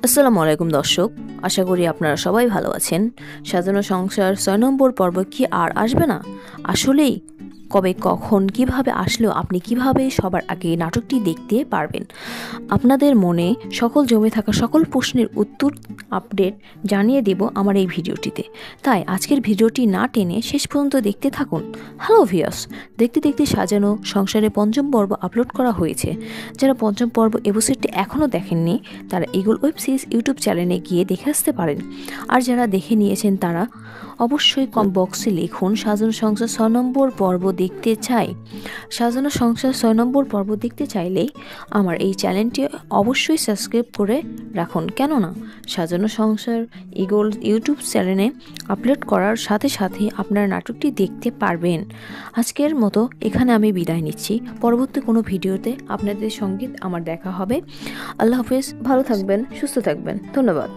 আসসালামু আলাইকুম দর্শক, আশা করি আপনারা সবাই ভালো আছেন। সাজানো সংসার ৬ নম্বর পর্ব কি আর আসবে না? আসলেই কবে, কখন, কিভাবে আসলেও আপনি কিভাবে সবার আগে নাটকটি দেখতে পারবেন? আপনাদের মনে সকল জমে থাকা সকল প্রশ্নের উত্তর আপডেট জানিয়ে দেব আমার এই ভিডিওটিতে। তাই আজকের ভিডিওটি না টেনে শেষ পর্যন্ত দেখতে থাকুন। হ্যালো ভিউয়ার্স, দেখতে দেখতে সাজানো সংসারে পঞ্চম পর্ব আপলোড করা হয়েছে। যারা পঞ্চম পর্ব এপিসোডটি এখনও দেখেননি তারা ইগল ওয়েব সিরিজ ইউটিউব চ্যানেলে গিয়ে দেখে আসতে পারেন। আর যারা দেখে নিয়েছেন তারা অবশ্যই কমেন্ট বক্সে লিখুন সাজানো সংসার ৬ নম্বর পর্ব দেখতে চাই। সাজানো সংসার ৬ নম্বর পর্ব দেখতে চাইলেই আমার এই চ্যানেলটি অবশ্যই সাবস্ক্রাইব করে রাখুন, কেননা সাজানো সংসার ইগল ইউটিউব চ্যানেলে আপলোড করার সাথে সাথে আপনারা নাটকটি দেখতে পারবেন। আজকের মতো এখানে আমি বিদায় নিচ্ছি। পরবর্তী কোনো ভিডিওতে আপনাদের সঙ্গে আমার দেখা হবে। আল্লাহ হাফেজ, ভালো থাকবেন, সুস্থ থাকবেন, ধন্যবাদ।